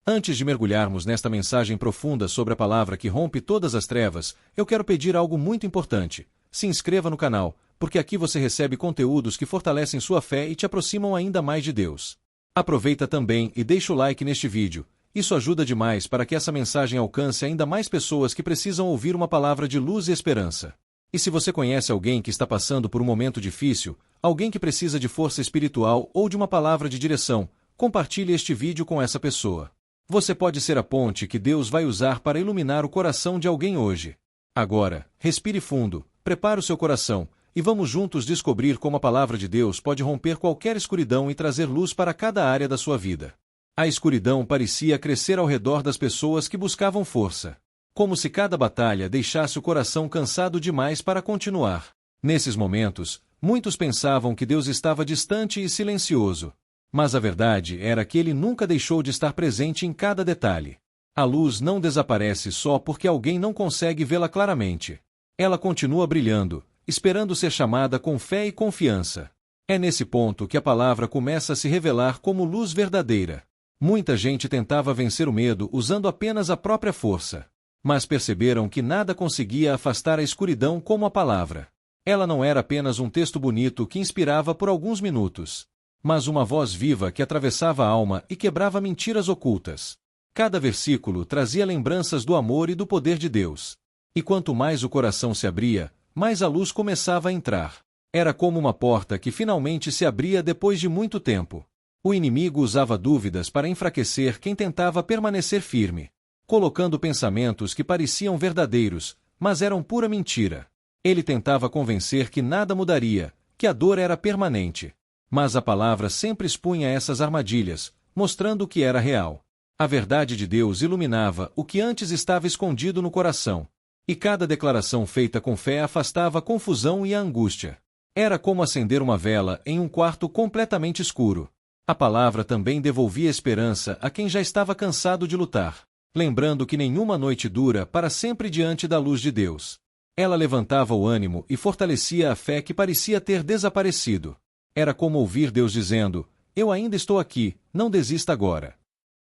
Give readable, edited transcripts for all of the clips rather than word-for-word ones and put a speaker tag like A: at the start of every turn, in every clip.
A: Antes de mergulharmos nesta mensagem profunda sobre a palavra que rompe todas as trevas, eu quero pedir algo muito importante. Se inscreva no canal, porque aqui você recebe conteúdos que fortalecem sua fé e te aproximam ainda mais de Deus. Aproveita também e deixa o like neste vídeo. Isso ajuda demais para que essa mensagem alcance ainda mais pessoas que precisam ouvir uma palavra de luz e esperança. E se você conhece alguém que está passando por um momento difícil, alguém que precisa de força espiritual ou de uma palavra de direção, compartilhe este vídeo com essa pessoa. Você pode ser a ponte que Deus vai usar para iluminar o coração de alguém hoje. Agora, respire fundo, prepare o seu coração, e vamos juntos descobrir como a palavra de Deus pode romper qualquer escuridão e trazer luz para cada área da sua vida. A escuridão parecia crescer ao redor das pessoas que buscavam força. Como se cada batalha deixasse o coração cansado demais para continuar. Nesses momentos, muitos pensavam que Deus estava distante e silencioso. Mas a verdade era que ele nunca deixou de estar presente em cada detalhe. A luz não desaparece só porque alguém não consegue vê-la claramente. Ela continua brilhando, esperando ser chamada com fé e confiança. É nesse ponto que a palavra começa a se revelar como luz verdadeira. Muita gente tentava vencer o medo usando apenas a própria força. Mas perceberam que nada conseguia afastar a escuridão como a palavra. Ela não era apenas um texto bonito que inspirava por alguns minutos, mas uma voz viva que atravessava a alma e quebrava mentiras ocultas. Cada versículo trazia lembranças do amor e do poder de Deus. E quanto mais o coração se abria, mais a luz começava a entrar. Era como uma porta que finalmente se abria depois de muito tempo. O inimigo usava dúvidas para enfraquecer quem tentava permanecer firme, colocando pensamentos que pareciam verdadeiros, mas eram pura mentira. Ele tentava convencer que nada mudaria, que a dor era permanente. Mas a palavra sempre expunha essas armadilhas, mostrando o que era real. A verdade de Deus iluminava o que antes estava escondido no coração. E cada declaração feita com fé afastava a confusão e a angústia. Era como acender uma vela em um quarto completamente escuro. A palavra também devolvia esperança a quem já estava cansado de lutar, lembrando que nenhuma noite dura para sempre diante da luz de Deus. Ela levantava o ânimo e fortalecia a fé que parecia ter desaparecido. Era como ouvir Deus dizendo: "Eu ainda estou aqui, não desista agora."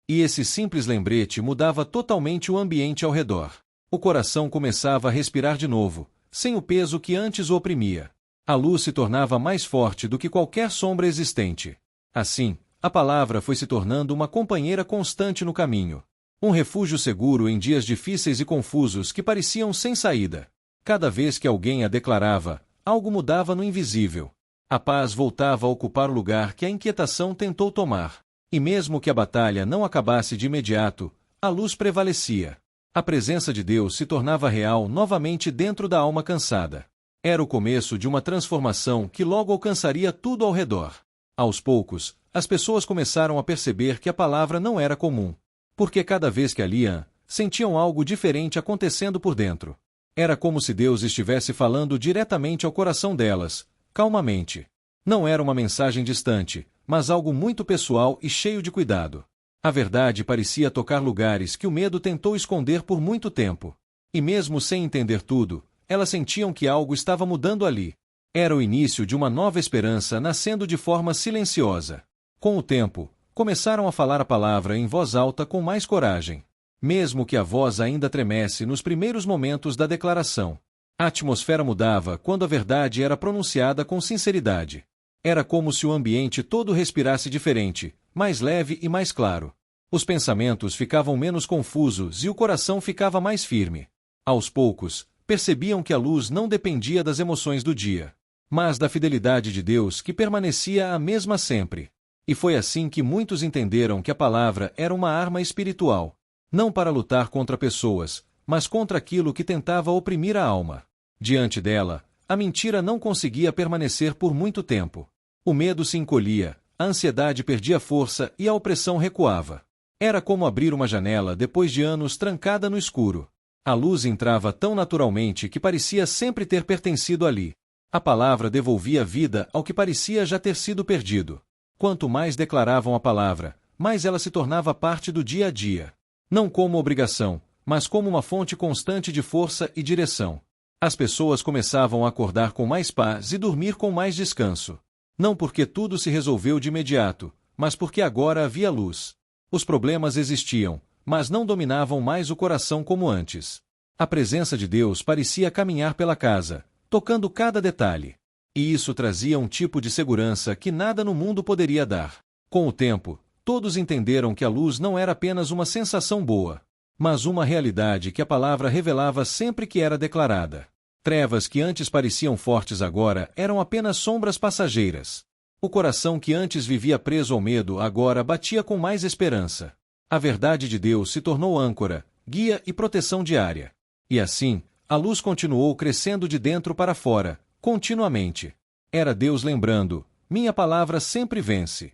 A: E esse simples lembrete mudava totalmente o ambiente ao redor. O coração começava a respirar de novo, sem o peso que antes o oprimia. A luz se tornava mais forte do que qualquer sombra existente. Assim, a palavra foi se tornando uma companheira constante no caminho. Um refúgio seguro em dias difíceis e confusos que pareciam sem saída. Cada vez que alguém a declarava, algo mudava no invisível. A paz voltava a ocupar o lugar que a inquietação tentou tomar. E mesmo que a batalha não acabasse de imediato, a luz prevalecia. A presença de Deus se tornava real novamente dentro da alma cansada. Era o começo de uma transformação que logo alcançaria tudo ao redor. Aos poucos, as pessoas começaram a perceber que a palavra não era comum. Porque cada vez que a liam, sentiam algo diferente acontecendo por dentro. Era como se Deus estivesse falando diretamente ao coração delas, calmamente. Não era uma mensagem distante, mas algo muito pessoal e cheio de cuidado. A verdade parecia tocar lugares que o medo tentou esconder por muito tempo. E mesmo sem entender tudo, elas sentiam que algo estava mudando ali. Era o início de uma nova esperança nascendo de forma silenciosa. Com o tempo, começaram a falar a palavra em voz alta com mais coragem. Mesmo que a voz ainda tremesse nos primeiros momentos da declaração. A atmosfera mudava quando a verdade era pronunciada com sinceridade. Era como se o ambiente todo respirasse diferente, mais leve e mais claro. Os pensamentos ficavam menos confusos e o coração ficava mais firme. Aos poucos, percebiam que a luz não dependia das emoções do dia, mas da fidelidade de Deus que permanecia a mesma sempre. E foi assim que muitos entenderam que a palavra era uma arma espiritual, não para lutar contra pessoas, mas contra aquilo que tentava oprimir a alma. Diante dela, a mentira não conseguia permanecer por muito tempo. O medo se encolhia, a ansiedade perdia força e a opressão recuava. Era como abrir uma janela depois de anos trancada no escuro. A luz entrava tão naturalmente que parecia sempre ter pertencido ali. A palavra devolvia vida ao que parecia já ter sido perdido. Quanto mais declaravam a palavra, mais ela se tornava parte do dia a dia. Não como obrigação, mas como uma fonte constante de força e direção. As pessoas começavam a acordar com mais paz e dormir com mais descanso. Não porque tudo se resolveu de imediato, mas porque agora havia luz. Os problemas existiam, mas não dominavam mais o coração como antes. A presença de Deus parecia caminhar pela casa, tocando cada detalhe. E isso trazia um tipo de segurança que nada no mundo poderia dar. Com o tempo, todos entenderam que a luz não era apenas uma sensação boa, mas uma realidade que a palavra revelava sempre que era declarada. Trevas que antes pareciam fortes agora eram apenas sombras passageiras. O coração que antes vivia preso ao medo agora batia com mais esperança. A verdade de Deus se tornou âncora, guia e proteção diária. E assim, a luz continuou crescendo de dentro para fora, continuamente. Era Deus lembrando: minha palavra sempre vence.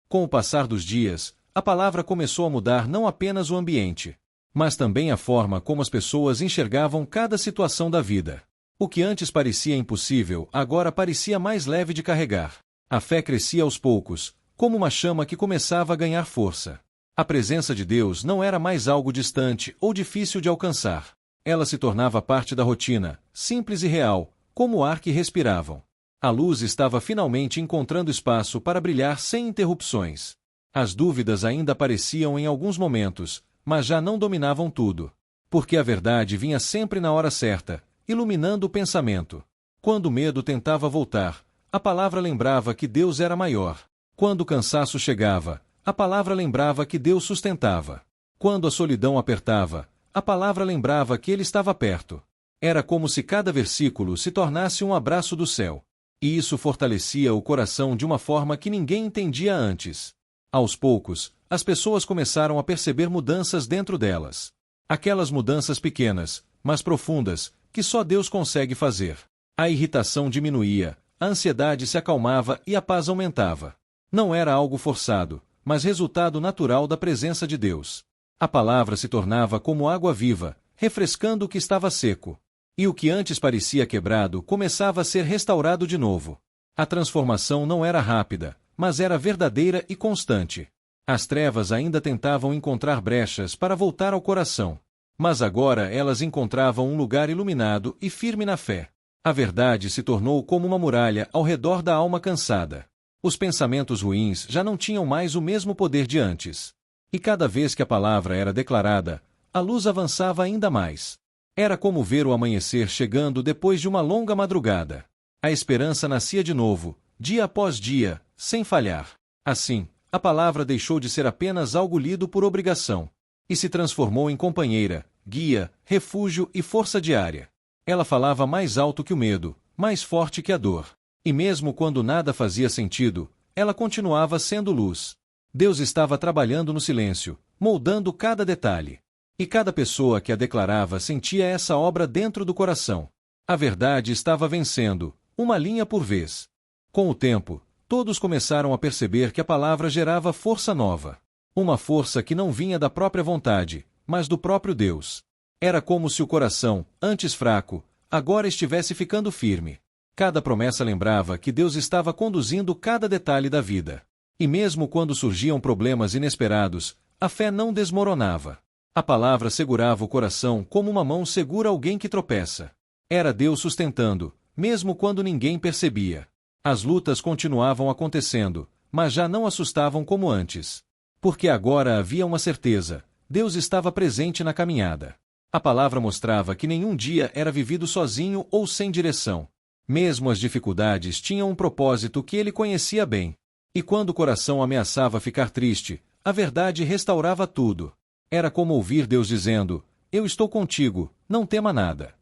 A: Com o passar dos dias, a palavra começou a mudar não apenas o ambiente, mas também a forma como as pessoas enxergavam cada situação da vida. O que antes parecia impossível, agora parecia mais leve de carregar. A fé crescia aos poucos, como uma chama que começava a ganhar força. A presença de Deus não era mais algo distante ou difícil de alcançar. Ela se tornava parte da rotina, simples e real, como o ar que respiravam. A luz estava finalmente encontrando espaço para brilhar sem interrupções. As dúvidas ainda apareciam em alguns momentos, mas já não dominavam tudo. Porque a verdade vinha sempre na hora certa, iluminando o pensamento. Quando o medo tentava voltar, a palavra lembrava que Deus era maior. Quando o cansaço chegava, a palavra lembrava que Deus sustentava. Quando a solidão apertava, a palavra lembrava que Ele estava perto. Era como se cada versículo se tornasse um abraço do céu. E isso fortalecia o coração de uma forma que ninguém entendia antes. Aos poucos, as pessoas começaram a perceber mudanças dentro delas. Aquelas mudanças pequenas, mas profundas, que só Deus consegue fazer. A irritação diminuía, a ansiedade se acalmava e a paz aumentava. Não era algo forçado, mas resultado natural da presença de Deus. A palavra se tornava como água viva, refrescando o que estava seco. E o que antes parecia quebrado começava a ser restaurado de novo. A transformação não era rápida, mas era verdadeira e constante. As trevas ainda tentavam encontrar brechas para voltar ao coração. Mas agora elas encontravam um lugar iluminado e firme na fé. A verdade se tornou como uma muralha ao redor da alma cansada. Os pensamentos ruins já não tinham mais o mesmo poder de antes. E cada vez que a palavra era declarada, a luz avançava ainda mais. Era como ver o amanhecer chegando depois de uma longa madrugada. A esperança nascia de novo, dia após dia, sem falhar. Assim, a palavra deixou de ser apenas algo lido por obrigação, e se transformou em companheira, guia, refúgio e força diária. Ela falava mais alto que o medo, mais forte que a dor. E mesmo quando nada fazia sentido, ela continuava sendo luz. Deus estava trabalhando no silêncio, moldando cada detalhe. E cada pessoa que a declarava sentia essa obra dentro do coração. A verdade estava vencendo, uma linha por vez. Com o tempo, todos começaram a perceber que a palavra gerava força nova. Uma força que não vinha da própria vontade, mas do próprio Deus. Era como se o coração, antes fraco, agora estivesse ficando firme. Cada promessa lembrava que Deus estava conduzindo cada detalhe da vida. E mesmo quando surgiam problemas inesperados, a fé não desmoronava. A palavra segurava o coração como uma mão segura alguém que tropeça. Era Deus sustentando, mesmo quando ninguém percebia. As lutas continuavam acontecendo, mas já não assustavam como antes. Porque agora havia uma certeza: Deus estava presente na caminhada. A palavra mostrava que nenhum dia era vivido sozinho ou sem direção. Mesmo as dificuldades tinham um propósito que ele conhecia bem. E quando o coração ameaçava ficar triste, a verdade restaurava tudo. Era como ouvir Deus dizendo: eu estou contigo, não tema nada.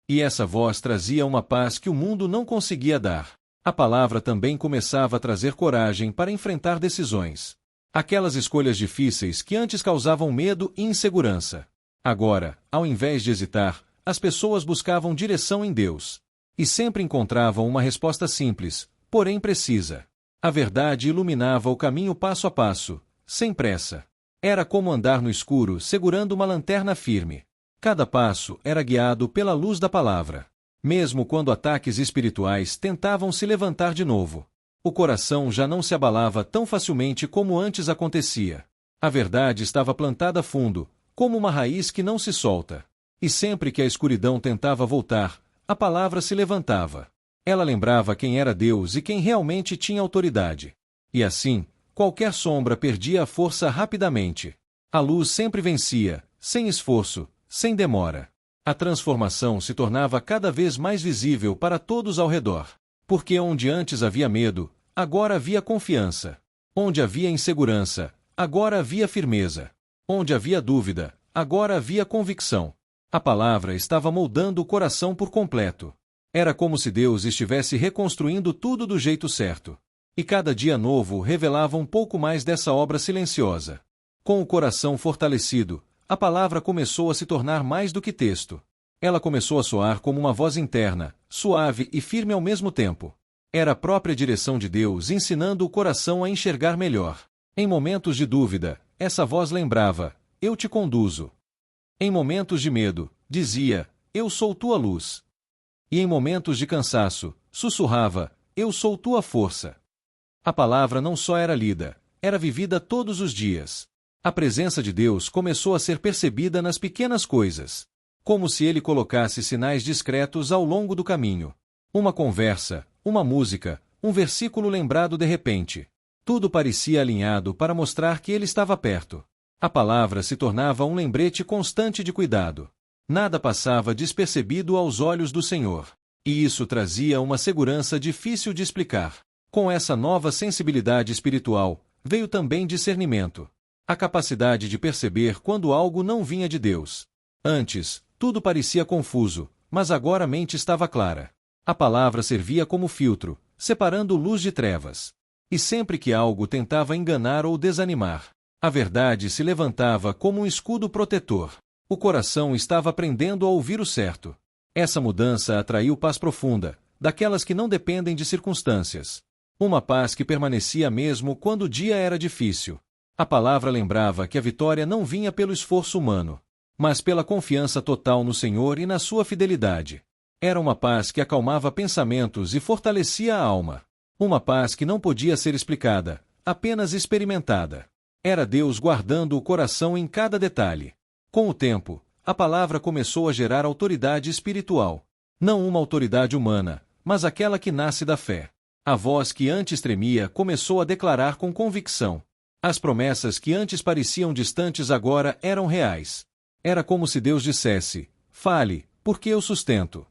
A: E essa voz trazia uma paz que o mundo não conseguia dar. A palavra também começava a trazer coragem para enfrentar decisões. Aquelas escolhas difíceis que antes causavam medo e insegurança. Agora, ao invés de hesitar, as pessoas buscavam direção em Deus. E sempre encontravam uma resposta simples, porém precisa. A verdade iluminava o caminho passo a passo, sem pressa. Era como andar no escuro segurando uma lanterna firme. Cada passo era guiado pela luz da palavra. Mesmo quando ataques espirituais tentavam se levantar de novo, o coração já não se abalava tão facilmente como antes acontecia. A verdade estava plantada fundo, como uma raiz que não se solta. E sempre que a escuridão tentava voltar, a palavra se levantava. Ela lembrava quem era Deus e quem realmente tinha autoridade. E assim, Qualquer sombra perdia a força rapidamente. A luz sempre vencia, sem esforço, sem demora. A transformação se tornava cada vez mais visível para todos ao redor. Porque onde antes havia medo, agora havia confiança. Onde havia insegurança, agora havia firmeza. Onde havia dúvida, agora havia convicção. A palavra estava moldando o coração por completo. Era como se Deus estivesse reconstruindo tudo do jeito certo. E cada dia novo revelava um pouco mais dessa obra silenciosa. Com o coração fortalecido, a palavra começou a se tornar mais do que texto. Ela começou a soar como uma voz interna, suave e firme ao mesmo tempo. Era a própria direção de Deus ensinando o coração a enxergar melhor. Em momentos de dúvida, essa voz lembrava: eu te conduzo. Em momentos de medo, dizia: eu sou tua luz. E em momentos de cansaço, sussurrava: eu sou tua força. A palavra não só era lida, era vivida todos os dias. A presença de Deus começou a ser percebida nas pequenas coisas. Como se ele colocasse sinais discretos ao longo do caminho. Uma conversa, uma música, um versículo lembrado de repente. Tudo parecia alinhado para mostrar que ele estava perto. A palavra se tornava um lembrete constante de cuidado. Nada passava despercebido aos olhos do Senhor. E isso trazia uma segurança difícil de explicar. Com essa nova sensibilidade espiritual, veio também discernimento. A capacidade de perceber quando algo não vinha de Deus. Antes, tudo parecia confuso, mas agora a mente estava clara. A palavra servia como filtro, separando luz de trevas. E sempre que algo tentava enganar ou desanimar, a verdade se levantava como um escudo protetor. O coração estava aprendendo a ouvir o certo. Essa mudança atraiu paz profunda, daquelas que não dependem de circunstâncias. Uma paz que permanecia mesmo quando o dia era difícil. A palavra lembrava que a vitória não vinha pelo esforço humano, mas pela confiança total no Senhor e na sua fidelidade. Era uma paz que acalmava pensamentos e fortalecia a alma. Uma paz que não podia ser explicada, apenas experimentada. Era Deus guardando o coração em cada detalhe. Com o tempo, a palavra começou a gerar autoridade espiritual. Não uma autoridade humana, mas aquela que nasce da fé. A voz que antes tremia começou a declarar com convicção. As promessas que antes pareciam distantes agora eram reais. Era como se Deus dissesse: fale, porque eu sustento.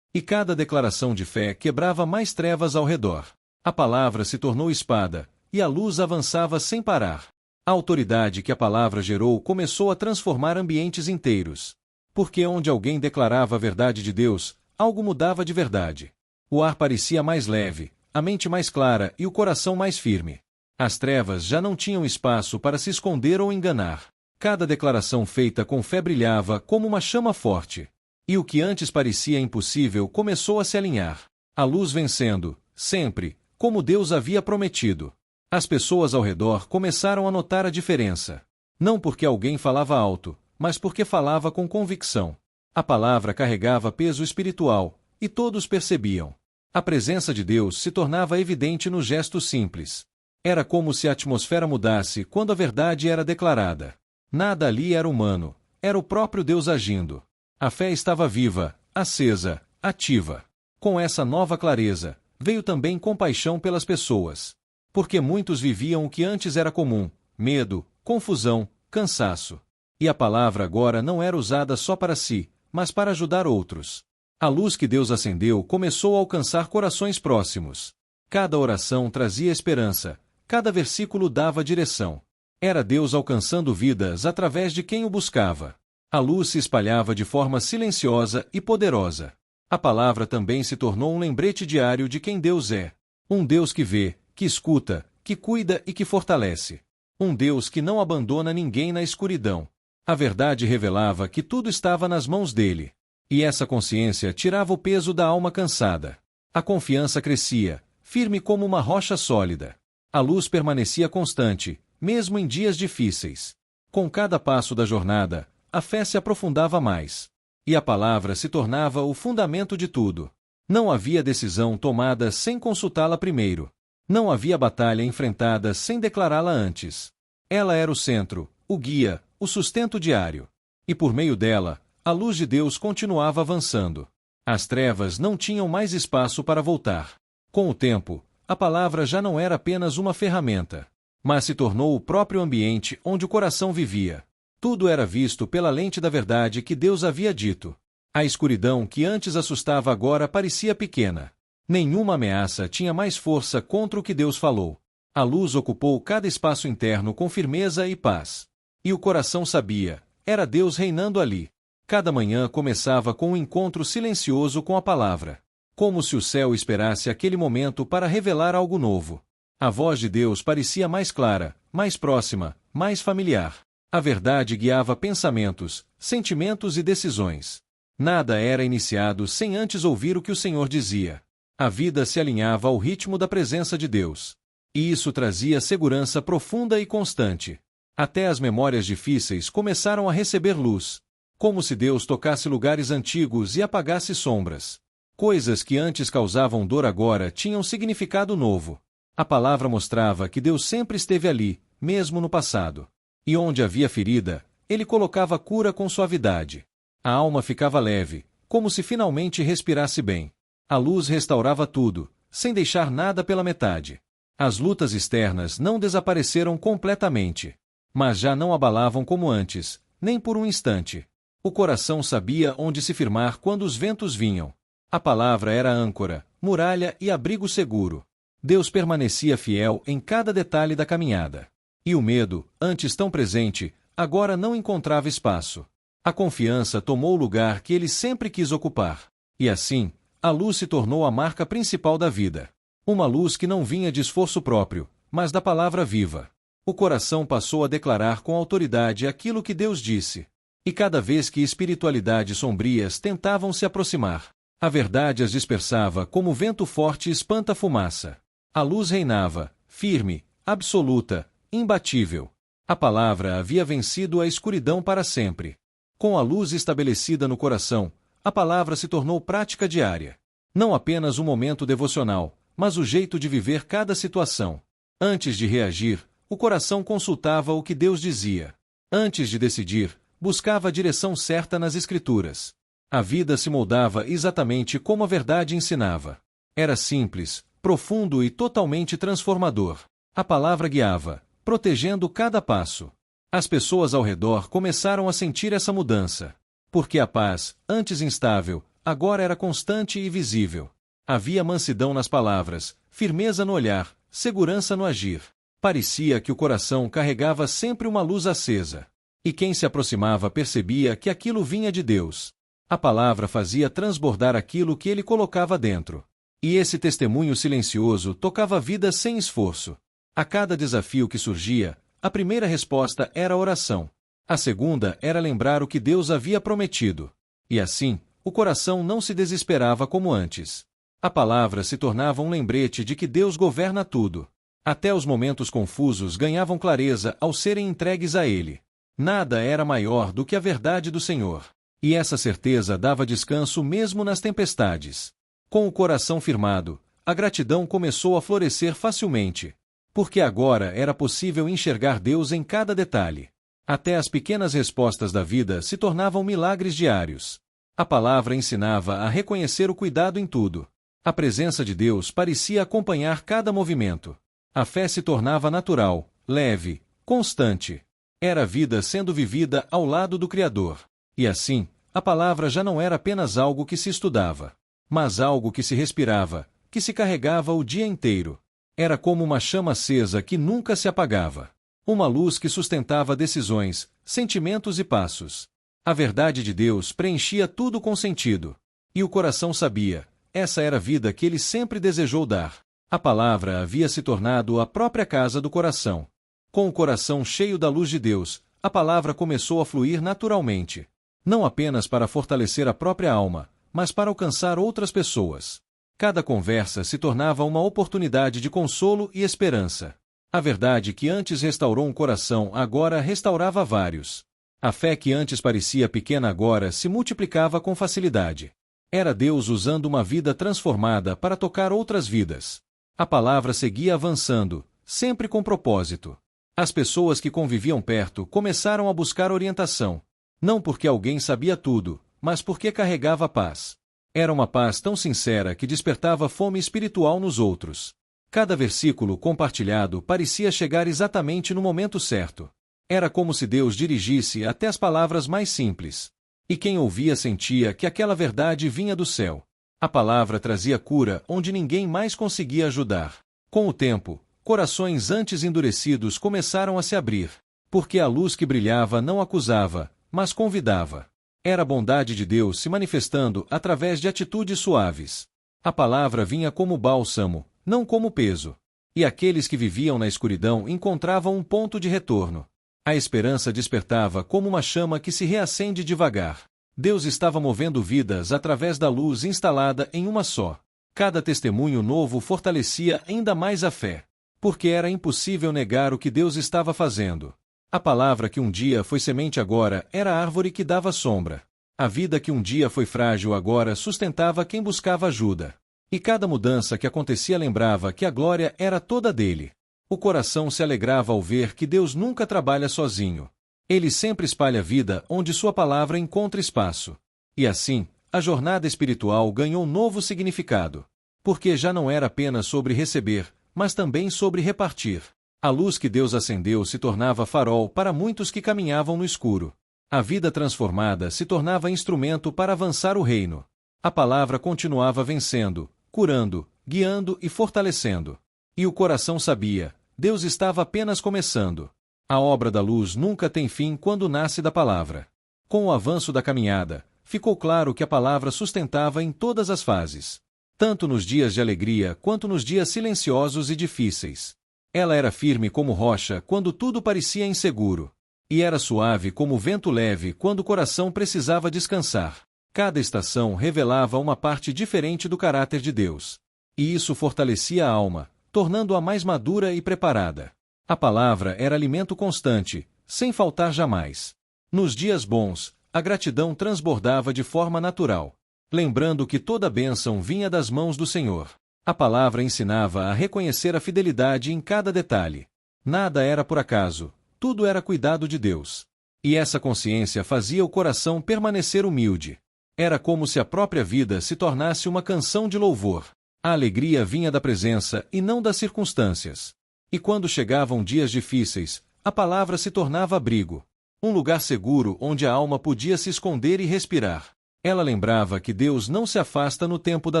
A: E cada declaração de fé quebrava mais trevas ao redor. A palavra se tornou espada, e a luz avançava sem parar. A autoridade que a palavra gerou começou a transformar ambientes inteiros. Porque onde alguém declarava a verdade de Deus, algo mudava de verdade. O ar parecia mais leve, a mente mais clara e o coração mais firme. As trevas já não tinham espaço para se esconder ou enganar. Cada declaração feita com fé brilhava como uma chama forte. E o que antes parecia impossível começou a se alinhar. A luz vencendo, sempre, como Deus havia prometido. As pessoas ao redor começaram a notar a diferença. Não porque alguém falava alto, mas porque falava com convicção. A palavra carregava peso espiritual, e todos percebiam. A presença de Deus se tornava evidente nos gestos simples. Era como se a atmosfera mudasse quando a verdade era declarada. Nada ali era humano, era o próprio Deus agindo. A fé estava viva, acesa, ativa. Com essa nova clareza, veio também compaixão pelas pessoas. Porque muitos viviam o que antes era comum: medo, confusão, cansaço. E a palavra agora não era usada só para si, mas para ajudar outros. A luz que Deus acendeu começou a alcançar corações próximos. Cada oração trazia esperança, cada versículo dava direção. Era Deus alcançando vidas através de quem o buscava. A luz se espalhava de forma silenciosa e poderosa. A palavra também se tornou um lembrete diário de quem Deus é. Um Deus que vê, que escuta, que cuida e que fortalece. Um Deus que não abandona ninguém na escuridão. A verdade revelava que tudo estava nas mãos dele. E essa consciência tirava o peso da alma cansada. A confiança crescia, firme como uma rocha sólida. A luz permanecia constante, mesmo em dias difíceis. Com cada passo da jornada, a fé se aprofundava mais. E a palavra se tornava o fundamento de tudo. Não havia decisão tomada sem consultá-la primeiro. Não havia batalha enfrentada sem declará-la antes. Ela era o centro, o guia, o sustento diário. E por meio dela, a luz de Deus continuava avançando. As trevas não tinham mais espaço para voltar. Com o tempo, a palavra já não era apenas uma ferramenta. mas se tornou o próprio ambiente onde o coração vivia. Tudo era visto pela lente da verdade que Deus havia dito. A escuridão que antes assustava agora parecia pequena. Nenhuma ameaça tinha mais força contra o que Deus falou. A luz ocupou cada espaço interno com firmeza e paz. E o coração sabia, era Deus reinando ali. Cada manhã começava com um encontro silencioso com a palavra. Como se o céu esperasse aquele momento para revelar algo novo. A voz de Deus parecia mais clara, mais próxima, mais familiar. A verdade guiava pensamentos, sentimentos e decisões. Nada era iniciado sem antes ouvir o que o Senhor dizia. A vida se alinhava ao ritmo da presença de Deus. E isso trazia segurança profunda e constante. Até as memórias difíceis começaram a receber luz. Como se Deus tocasse lugares antigos e apagasse sombras. Coisas que antes causavam dor agora tinham significado novo. A palavra mostrava que Deus sempre esteve ali, mesmo no passado. E onde havia ferida, Ele colocava cura com suavidade. A alma ficava leve, como se finalmente respirasse bem. A luz restaurava tudo, sem deixar nada pela metade. As lutas externas não desapareceram completamente. Mas já não abalavam como antes, nem por um instante. O coração sabia onde se firmar quando os ventos vinham. A palavra era âncora, muralha e abrigo seguro. Deus permanecia fiel em cada detalhe da caminhada. E o medo, antes tão presente, agora não encontrava espaço. A confiança tomou o lugar que ele sempre quis ocupar. E assim, a luz se tornou a marca principal da vida. Uma luz que não vinha de esforço próprio, mas da palavra viva. O coração passou a declarar com autoridade aquilo que Deus disse. E cada vez que espiritualidades sombrias tentavam se aproximar, a verdade as dispersava como vento forte espanta a fumaça. A luz reinava, firme, absoluta, imbatível. A palavra havia vencido a escuridão para sempre. Com a luz estabelecida no coração, a palavra se tornou prática diária. Não apenas um momento devocional, mas o jeito de viver cada situação. Antes de reagir, o coração consultava o que Deus dizia. Antes de decidir, buscava a direção certa nas Escrituras. A vida se moldava exatamente como a verdade ensinava. Era simples, profundo e totalmente transformador. A palavra guiava, protegendo cada passo. As pessoas ao redor começaram a sentir essa mudança. Porque a paz, antes instável, agora era constante e visível. Havia mansidão nas palavras, firmeza no olhar, segurança no agir. Parecia que o coração carregava sempre uma luz acesa. E quem se aproximava percebia que aquilo vinha de Deus. A palavra fazia transbordar aquilo que ele colocava dentro. E esse testemunho silencioso tocava a vida sem esforço. A cada desafio que surgia, a primeira resposta era a oração. A segunda era lembrar o que Deus havia prometido. E assim, o coração não se desesperava como antes. A palavra se tornava um lembrete de que Deus governa tudo. Até os momentos confusos ganhavam clareza ao serem entregues a Ele. Nada era maior do que a verdade do Senhor. E essa certeza dava descanso mesmo nas tempestades. Com o coração firmado, a gratidão começou a florescer facilmente. Porque agora era possível enxergar Deus em cada detalhe. Até as pequenas respostas da vida se tornavam milagres diários. A palavra ensinava a reconhecer o cuidado em tudo. A presença de Deus parecia acompanhar cada movimento. A fé se tornava natural, leve, constante. Era a vida sendo vivida ao lado do Criador. E assim, a palavra já não era apenas algo que se estudava, mas algo que se respirava, que se carregava o dia inteiro. Era como uma chama acesa que nunca se apagava. Uma luz que sustentava decisões, sentimentos e passos. A verdade de Deus preenchia tudo com sentido. E o coração sabia, essa era a vida que ele sempre desejou dar. A palavra havia se tornado a própria casa do coração. Com o coração cheio da luz de Deus, a palavra começou a fluir naturalmente. Não apenas para fortalecer a própria alma, mas para alcançar outras pessoas. Cada conversa se tornava uma oportunidade de consolo e esperança. A verdade que antes restaurou um coração agora restaurava vários. A fé que antes parecia pequena agora se multiplicava com facilidade. Era Deus usando uma vida transformada para tocar outras vidas. A palavra seguia avançando, sempre com propósito. As pessoas que conviviam perto começaram a buscar orientação. Não porque alguém sabia tudo, mas porque carregava paz. Era uma paz tão sincera que despertava fome espiritual nos outros. Cada versículo compartilhado parecia chegar exatamente no momento certo. Era como se Deus dirigisse até as palavras mais simples. E quem ouvia sentia que aquela verdade vinha do céu. A palavra trazia cura onde ninguém mais conseguia ajudar. Com o tempo, corações antes endurecidos começaram a se abrir, porque a luz que brilhava não acusava, mas convidava. Era a bondade de Deus se manifestando através de atitudes suaves. A palavra vinha como bálsamo, não como peso. E aqueles que viviam na escuridão encontravam um ponto de retorno. A esperança despertava como uma chama que se reacende devagar. Deus estava movendo vidas através da luz instalada em uma só. Cada testemunho novo fortalecia ainda mais a fé, porque era impossível negar o que Deus estava fazendo. A palavra que um dia foi semente agora era a árvore que dava sombra. A vida que um dia foi frágil agora sustentava quem buscava ajuda. E cada mudança que acontecia lembrava que a glória era toda dele. O coração se alegrava ao ver que Deus nunca trabalha sozinho. Ele sempre espalha vida onde sua palavra encontra espaço. E assim, a jornada espiritual ganhou um novo significado. Porque já não era apenas sobre receber, mas também sobre repartir. A luz que Deus acendeu se tornava farol para muitos que caminhavam no escuro. A vida transformada se tornava instrumento para avançar o reino. A palavra continuava vencendo, curando, guiando e fortalecendo. E o coração sabia, Deus estava apenas começando. A obra da luz nunca tem fim quando nasce da palavra. Com o avanço da caminhada, ficou claro que a palavra sustentava em todas as fases. Tanto nos dias de alegria quanto nos dias silenciosos e difíceis. Ela era firme como rocha quando tudo parecia inseguro. E era suave como vento leve quando o coração precisava descansar. Cada estação revelava uma parte diferente do caráter de Deus. E isso fortalecia a alma, tornando-a mais madura e preparada. A palavra era alimento constante, sem faltar jamais. Nos dias bons, a gratidão transbordava de forma natural, lembrando que toda bênção vinha das mãos do Senhor. A palavra ensinava a reconhecer a fidelidade em cada detalhe. Nada era por acaso, tudo era cuidado de Deus. E essa consciência fazia o coração permanecer humilde. Era como se a própria vida se tornasse uma canção de louvor. A alegria vinha da presença e não das circunstâncias. E quando chegavam dias difíceis, a palavra se tornava abrigo. Um lugar seguro onde a alma podia se esconder e respirar. Ela lembrava que Deus não se afasta no tempo da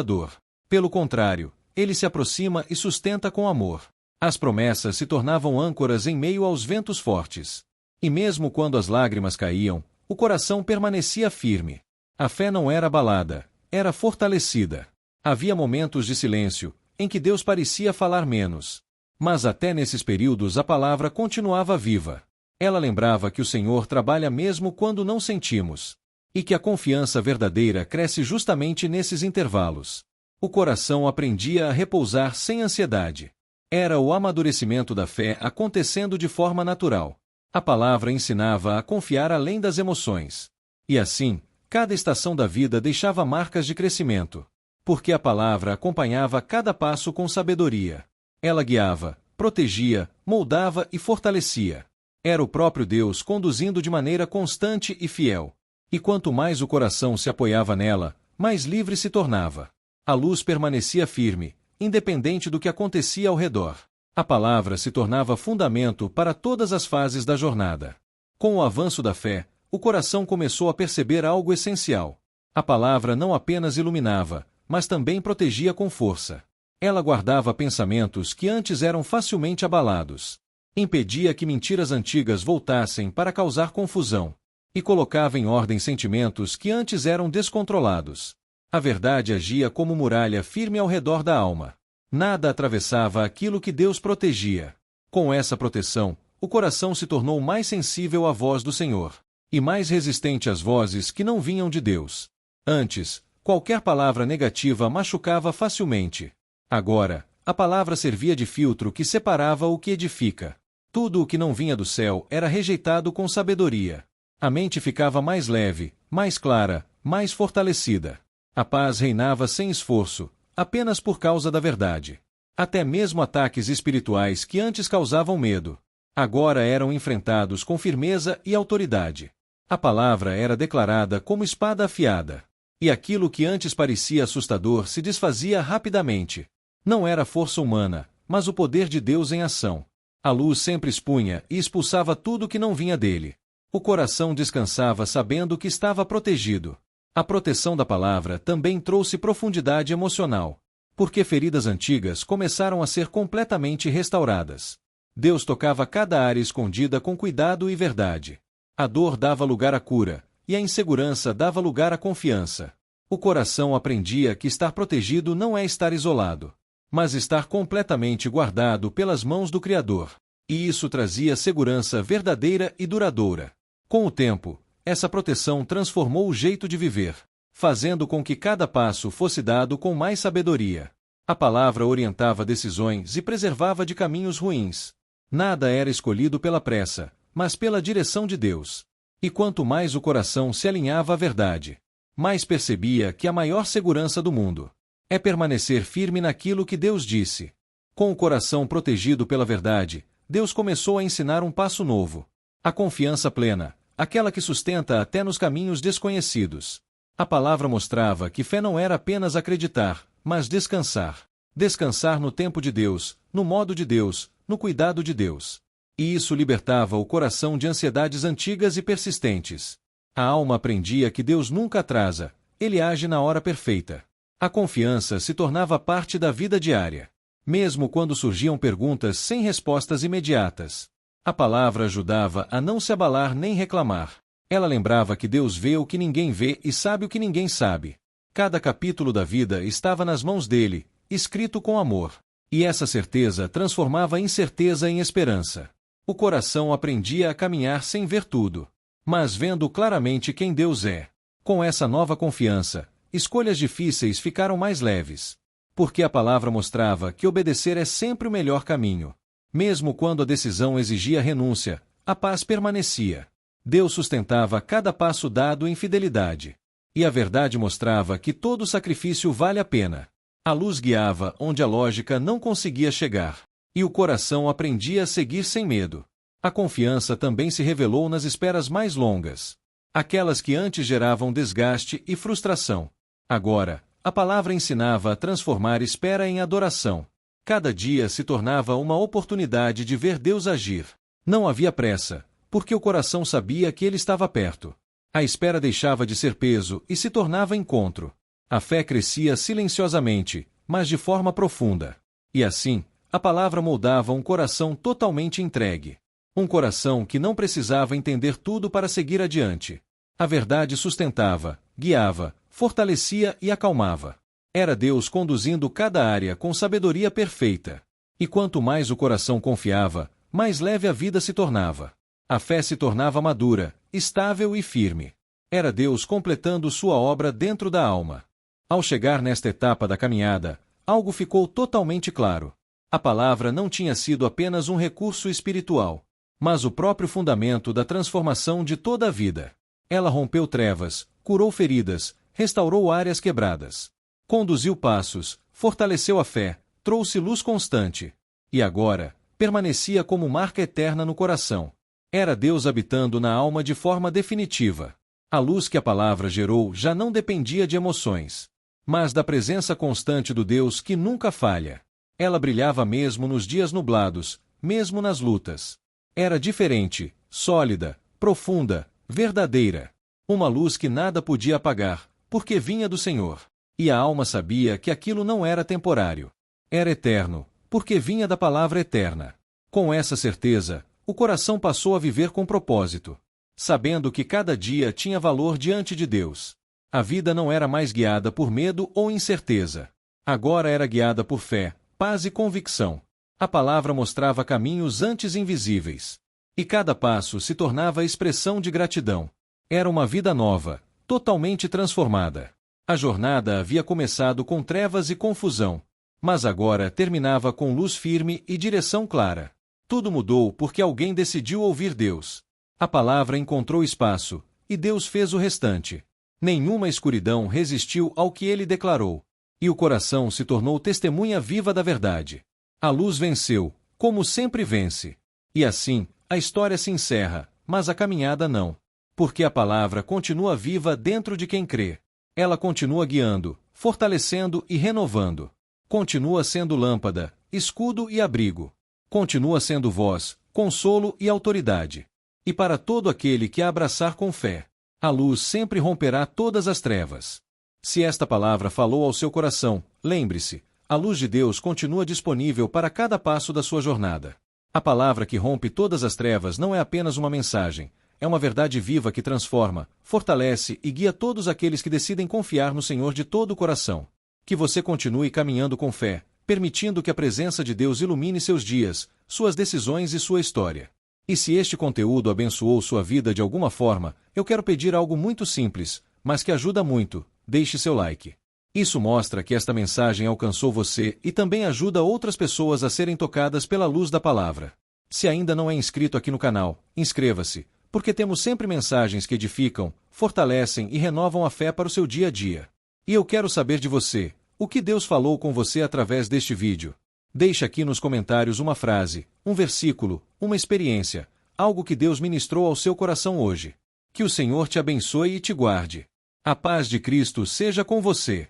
A: dor. Pelo contrário, Ele se aproxima e sustenta com amor. As promessas se tornavam âncoras em meio aos ventos fortes. E mesmo quando as lágrimas caíam, o coração permanecia firme. A fé não era abalada, era fortalecida. Havia momentos de silêncio, em que Deus parecia falar menos. Mas até nesses períodos a palavra continuava viva. Ela lembrava que o Senhor trabalha mesmo quando não sentimos. E que a confiança verdadeira cresce justamente nesses intervalos. O coração aprendia a repousar sem ansiedade. Era o amadurecimento da fé acontecendo de forma natural. A palavra ensinava a confiar além das emoções. E assim, cada estação da vida deixava marcas de crescimento. Porque a palavra acompanhava cada passo com sabedoria. Ela guiava, protegia, moldava e fortalecia. Era o próprio Deus conduzindo de maneira constante e fiel. E quanto mais o coração se apoiava nela, mais livre se tornava. A luz permanecia firme, independente do que acontecia ao redor. A palavra se tornava fundamento para todas as fases da jornada. Com o avanço da fé, o coração começou a perceber algo essencial. A palavra não apenas iluminava, mas também protegia com força. Ela guardava pensamentos que antes eram facilmente abalados. Impedia que mentiras antigas voltassem para causar confusão. E colocava em ordem sentimentos que antes eram descontrolados. A verdade agia como muralha firme ao redor da alma. Nada atravessava aquilo que Deus protegia. Com essa proteção, o coração se tornou mais sensível à voz do Senhor, e mais resistente às vozes que não vinham de Deus. Antes, qualquer palavra negativa machucava facilmente. Agora, a palavra servia de filtro que separava o que edifica. Tudo o que não vinha do céu era rejeitado com sabedoria. A mente ficava mais leve, mais clara, mais fortalecida. A paz reinava sem esforço, apenas por causa da verdade. Até mesmo ataques espirituais que antes causavam medo, agora eram enfrentados com firmeza e autoridade. A palavra era declarada como espada afiada. E aquilo que antes parecia assustador se desfazia rapidamente. Não era força humana, mas o poder de Deus em ação. A luz sempre expunha e expulsava tudo que não vinha dele. O coração descansava sabendo que estava protegido. A proteção da palavra também trouxe profundidade emocional, porque feridas antigas começaram a ser completamente restauradas. Deus tocava cada área escondida com cuidado e verdade. A dor dava lugar à cura, e a insegurança dava lugar à confiança. O coração aprendia que estar protegido não é estar isolado, mas estar completamente guardado pelas mãos do Criador. E isso trazia segurança verdadeira e duradoura. Com o tempo, essa proteção transformou o jeito de viver, fazendo com que cada passo fosse dado com mais sabedoria. A palavra orientava decisões e preservava de caminhos ruins. Nada era escolhido pela pressa, mas pela direção de Deus. E quanto mais o coração se alinhava à verdade, mais percebia que a maior segurança do mundo é permanecer firme naquilo que Deus disse. Com o coração protegido pela verdade, Deus começou a ensinar um passo novo. A confiança plena, aquela que sustenta até nos caminhos desconhecidos. A palavra mostrava que fé não era apenas acreditar, mas descansar. Descansar no tempo de Deus, no modo de Deus, no cuidado de Deus. E isso libertava o coração de ansiedades antigas e persistentes. A alma aprendia que Deus nunca atrasa, Ele age na hora perfeita. A confiança se tornava parte da vida diária. Mesmo quando surgiam perguntas sem respostas imediatas, a palavra ajudava a não se abalar nem reclamar. Ela lembrava que Deus vê o que ninguém vê e sabe o que ninguém sabe. Cada capítulo da vida estava nas mãos dele, escrito com amor. E essa certeza transformava a incerteza em esperança. O coração aprendia a caminhar sem ver tudo, mas vendo claramente quem Deus é. Com essa nova confiança, escolhas difíceis ficaram mais leves, porque a palavra mostrava que obedecer é sempre o melhor caminho. Mesmo quando a decisão exigia renúncia, a paz permanecia. Deus sustentava cada passo dado em fidelidade. E a verdade mostrava que todo sacrifício vale a pena. A luz guiava onde a lógica não conseguia chegar, e o coração aprendia a seguir sem medo. A confiança também se revelou nas esperas mais longas, aquelas que antes geravam desgaste e frustração. Agora, a palavra ensinava a transformar espera em adoração. Cada dia se tornava uma oportunidade de ver Deus agir. Não havia pressa, porque o coração sabia que Ele estava perto. A espera deixava de ser peso e se tornava encontro. A fé crescia silenciosamente, mas de forma profunda. E assim, a palavra moldava um coração totalmente entregue. Um coração que não precisava entender tudo para seguir adiante. A verdade sustentava, guiava, fortalecia e acalmava. Era Deus conduzindo cada área com sabedoria perfeita. E quanto mais o coração confiava, mais leve a vida se tornava. A fé se tornava madura, estável e firme. Era Deus completando sua obra dentro da alma. Ao chegar nesta etapa da caminhada, algo ficou totalmente claro. A palavra não tinha sido apenas um recurso espiritual, mas o próprio fundamento da transformação de toda a vida. Ela rompeu trevas, curou feridas, restaurou áreas quebradas. Conduziu passos, fortaleceu a fé, trouxe luz constante. E agora, permanecia como marca eterna no coração. Era Deus habitando na alma de forma definitiva. A luz que a palavra gerou já não dependia de emoções, mas da presença constante do Deus que nunca falha. Ela brilhava mesmo nos dias nublados, mesmo nas lutas. Era diferente, sólida, profunda, verdadeira. Uma luz que nada podia apagar, porque vinha do Senhor. E a alma sabia que aquilo não era temporário. Era eterno, porque vinha da palavra eterna. Com essa certeza, o coração passou a viver com propósito, sabendo que cada dia tinha valor diante de Deus. A vida não era mais guiada por medo ou incerteza. Agora era guiada por fé, paz e convicção. A palavra mostrava caminhos antes invisíveis. E cada passo se tornava expressão de gratidão. Era uma vida nova, totalmente transformada. A jornada havia começado com trevas e confusão, mas agora terminava com luz firme e direção clara. Tudo mudou porque alguém decidiu ouvir Deus. A palavra encontrou espaço, e Deus fez o restante. Nenhuma escuridão resistiu ao que ele declarou. E o coração se tornou testemunha viva da verdade. A luz venceu, como sempre vence. E assim, a história se encerra, mas a caminhada não. Porque a palavra continua viva dentro de quem crê. Ela continua guiando, fortalecendo e renovando. Continua sendo lâmpada, escudo e abrigo. Continua sendo voz, consolo e autoridade. E para todo aquele que a abraçar com fé, a luz sempre romperá todas as trevas. Se esta palavra falou ao seu coração, lembre-se, a luz de Deus continua disponível para cada passo da sua jornada. A palavra que rompe todas as trevas não é apenas uma mensagem, é uma verdade viva que transforma, fortalece e guia todos aqueles que decidem confiar no Senhor de todo o coração. Que você continue caminhando com fé, permitindo que a presença de Deus ilumine seus dias, suas decisões e sua história. E se este conteúdo abençoou sua vida de alguma forma, eu quero pedir algo muito simples, mas que ajuda muito: deixe seu like. Isso mostra que esta mensagem alcançou você e também ajuda outras pessoas a serem tocadas pela luz da palavra. Se ainda não é inscrito aqui no canal, inscreva-se, porque temos sempre mensagens que edificam, fortalecem e renovam a fé para o seu dia a dia. E eu quero saber de você, o que Deus falou com você através deste vídeo. Deixe aqui nos comentários uma frase, um versículo, uma experiência, algo que Deus ministrou ao seu coração hoje. Que o Senhor te abençoe e te guarde. A paz de Cristo seja com você.